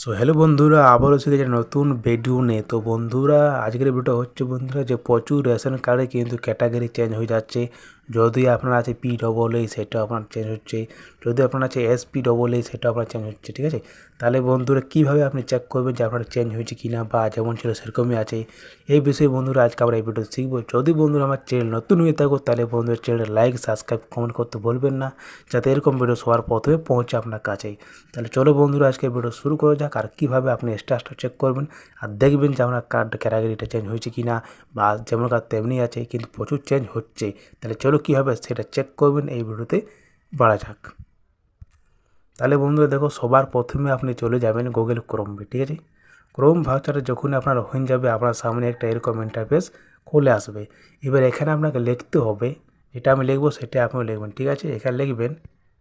So hello বন্ধুরা, আবারও এসে গেছে নতুন ভিডিও নিয়ে। তো বন্ধুরা, আজকের ভিডিওটা হচ্ছে বন্ধুরা যে প্রচুর রেশন কার্ডে কিন্তু ক্যাটাগরি চেঞ্জ হয়ে যাচ্ছে। যদি আপনার আছে PAA সেটা আপনার চেঞ্জ হচ্ছে, যদি আপনার আছে SPAA সেটা আপনার চেঞ্জ হচ্ছে, ঠিক আছে। তাহলে বন্ধুরা কীভাবে আপনি চেক করবেন যে আপনার চেঞ্জ হয়েছে কি না, বা যেমন ছিল সেরকমই আছে, এই বিষয়ে বন্ধুরা আজকে আমরা এই ভিডিও শিখবো। যদি বন্ধুরা আমার চ্যানেল নতুন হয়ে থাকো তাহলে বন্ধুরা চ্যানেলটা লাইক, সাবস্ক্রাইব, কমেন্ট করতে ভুলবেন না, যাতে এরকম ভিডিও সবার প্রথমে পৌঁছে আপনার কাছেই। তাহলে চলো বন্ধুরা আজকে ভিডিও শুরু করা যাক, আর কীভাবে আপনি স্ট্যাটাসটা চেক করবেন আর দেখবেন যে আপনার কার্ড ক্যাটাগরিটা চেঞ্জ হয়েছে কি না, বা যেমন কার্ড তেমনি আছে কিন্তু প্রচুর চেঞ্জ হচ্ছে। তাহলে চলো কীভাবে সেটা চেক করবেন এই ভিডিওতে বাড়া যাক। তাহলে বন্ধুরা দেখো, সবার প্রথমে আপনি চলে যাবেন গুগল ক্রোমে, ঠিক আছে। ক্রোম ভাউচারে যখন আপনার হয়ে যাবে, আপনার সামনে একটা এরকম ইন্টারফেস খুলে আসবে। এবার এখানে আপনাকে লিখতে হবে, যেটা আমি লিখবো সেটা আপনিও লিখবেন, ঠিক আছে। এখানে লিখবেন,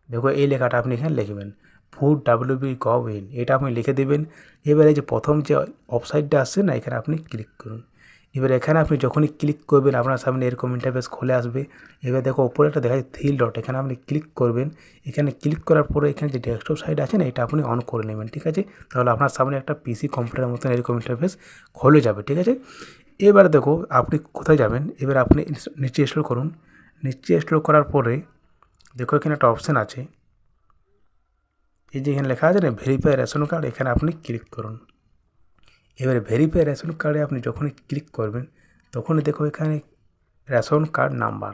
দেখো এই লেখাটা আপনি এখানে লিখবেন, ফুড WB.gov.in, এটা আপনি লিখে দেবেন। এবারে যে প্রথম যে ওয়েবসাইটটা আসছে না, এখানে আপনি ক্লিক করুন। এবার এখানে আপনি যখনই ক্লিক করবেন আপনার সামনে এরকম ইন্টারফেস খুলে আসবে। এবার দেখো ওপরে একটা দেখা যাচ্ছে 3 ডট, এখানে আপনি ক্লিক করবেন। এখানে ক্লিক করার পরে এখানে যে ডেস্কটপ সাইট আছে না, এটা আপনি অন করে নেবেন, ঠিক আছে। তাহলে আপনার সামনে একটা PC কম্পিউটারের মতন এরকম ইন্টারফেস খুলে যাবে, ঠিক আছে। এবার দেখো আপনি কোথায় যাবেন, এবার আপনি নিচে স্ক্রল করুন। নিচে স্ক্রল করার পরে দেখো এখানে একটা অপশান আছে, এই যে এখানে লেখা আছে না ভেরিফাই রেশন কার্ড, এখানে আপনি ক্লিক করুন। এবারে ভেরিফাই রেশন কার্ডে আপনি যখনই ক্লিক করবেন তখনই দেখো এখানে রেশন কার্ড নাম্বার।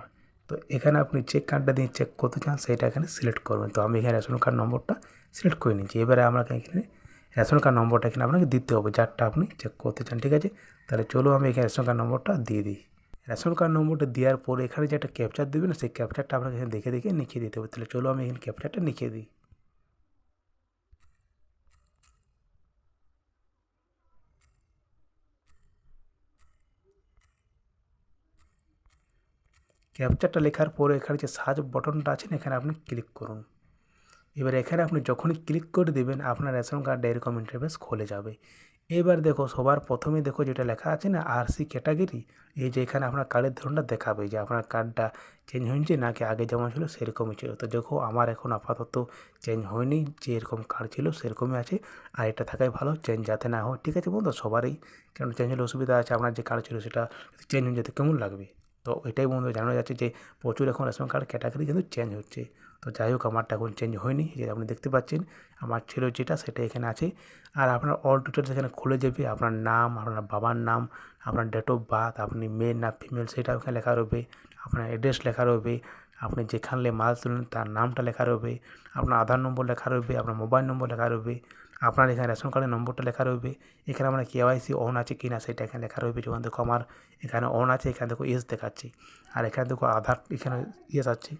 তো এখানে আপনি যে কার্ডটা দিয়ে চেক করতে চান সেটা এখানে সিলেক্ট করবেন। তো আমি এখানে রেশন কার্ড নম্বরটা সিলেক্ট করে নিচ্ছি। এবারে আমাকে এখানে রেশন কার্ড নম্বরটা এখানে আপনাকে দিতে হবে, যারটা আপনি চেক করতে চান, ঠিক আছে। তাহলে চলো আমি এখানে রেশন কার্ড নম্বরটা দিয়ে দিই। রেশন কার্ড নম্বরটা দেওয়ার পরে এখানে যে একটা ক্যাপচার দেবেন, সেই ক্যাপচারটা আপনাকে এখানে দেখে দেখে লিখিয়ে দিতে হবে। তাহলে চলো আমি এখানে ক্যাপচারটা লিখিয়ে দিই। ক্যাপচারটা লেখার পরে এখানে যে সার্চ বটনটা আছে না, এখানে আপনি ক্লিক করুন। এবার এখানে আপনি যখনই ক্লিক করে দেবেন আপনার রেশন কার্ডটা এরকম ইন্টারফেস খুলে যাবে। এবার দেখো সবার প্রথমে দেখো যেটা লেখা আছে না RC ক্যাটাগরি, এই যে এখানে আপনার কার্ডের ধরনটা দেখাবে যে আপনার কার্ডটা চেঞ্জ হয়েছে নাকি আগে যেমন ছিল সেরকমই ছিল। তো দেখো আমার এখন আপাতত চেঞ্জ হয়নি, যে এরকম কার্ড ছিল সেরকমই আছে, আর এটা থাকাই ভালো, চেঞ্জ যাতে না হয়, ঠিক আছে বন্ধু। সবারই কারণ চেঞ্জ হলে অসুবিধা আছে, আপনার যে কার্ড ছিল সেটা চেঞ্জ হয়ে যেতে কেমন লাগবে। তো এটাই বন্ধু জানানো যাচ্ছে যে প্রচুর এখন রেশন কার্ড ক্যাটাগরি কিন্তু চেঞ্জ হচ্ছে। তো যাই হোক, আমারটা এখন চেঞ্জ হয়নি, যে আপনি দেখতে পাচ্ছেন আমার ছিল যেটা সেটা এখানে আছে। আর আপনার অল ডিটেলস এখানে খুলে যাবে, আপনার নাম, আপনার বাবার নাম, আপনার ডেট অফ বার্থ, আপনি মেল না ফিমেল সেটা ওখানে লেখা রয়েছে, আপনার অ্যাড্রেস লেখা রয়েছে, আপনি যেখানে মাল তুলেন তার নামটা লেখা রয়েছে, আপনার আধার নম্বর লেখা রয়েছে, আপনার মোবাইল নম্বর লেখা রয়েছে, আপনার এখানে রেশন কার্ডের নম্বরটা লেখা রয়েছে, এখানে আপনার KYC অন আছে কি না সেটা এখানে লেখা রয়েছে। যখন দেখো আমার এখানে অন আছে, এখানে দেখো ইয়েস দেখাচ্ছি, আর এখানে দেখো আধার এখানে ইয়েস আছে।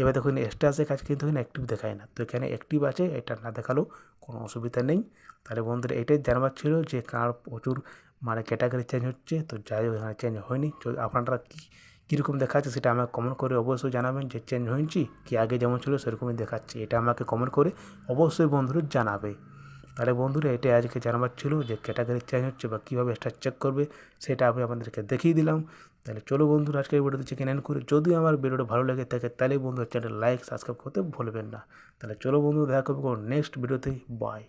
এবার দেখুন স্ট্যাটাসের কাজ কিন্তু এখানে অ্যাক্টিভ দেখায় না, তো এখানে অ্যাক্টিভ আছে, এটা না দেখালেও কোনো অসুবিধা নেই। তাহলে বন্ধুরা এটাই জানবার ছিল যে কার প্রচুর মানে ক্যাটাগরি চেঞ্জ হচ্ছে। তো যাই হোক, এখানে চেঞ্জ হয়নি। তো আপনারা কীরকম দেখাচ্ছে সেটা আমাকে কমেন্ট করে অবশ্যই জানাবেন, যে চেঞ্জ হয়েছি কি আগে যেমন ছিল সেরকমই দেখাচ্ছে, এটা আমাকে কমেন্ট করে অবশ্যই বন্ধুরা জানাবে। তাহলে বন্ধুরা এটাই আজকে জানাবার ছিল, যে ক্যাটাগরি চেঞ্জ হচ্ছে বা কীভাবে স্টার চেক করবে সেটা আমি আপনাদেরকে দেখিয়ে দিলাম। তাহলে চলো বন্ধুরা আজকে এই ভিডিওতে চিকেন এন্ড করি। যদি আমার ভিডিওটা ভালো লেগে থাকে তাহলে বন্ধুরা চ্যানেল লাইক সাবস্ক্রাইব করতে ভুলবেন না। তাহলে চলো বন্ধু, দেখা করবো নেক্সট ভিডিওতে, বাই।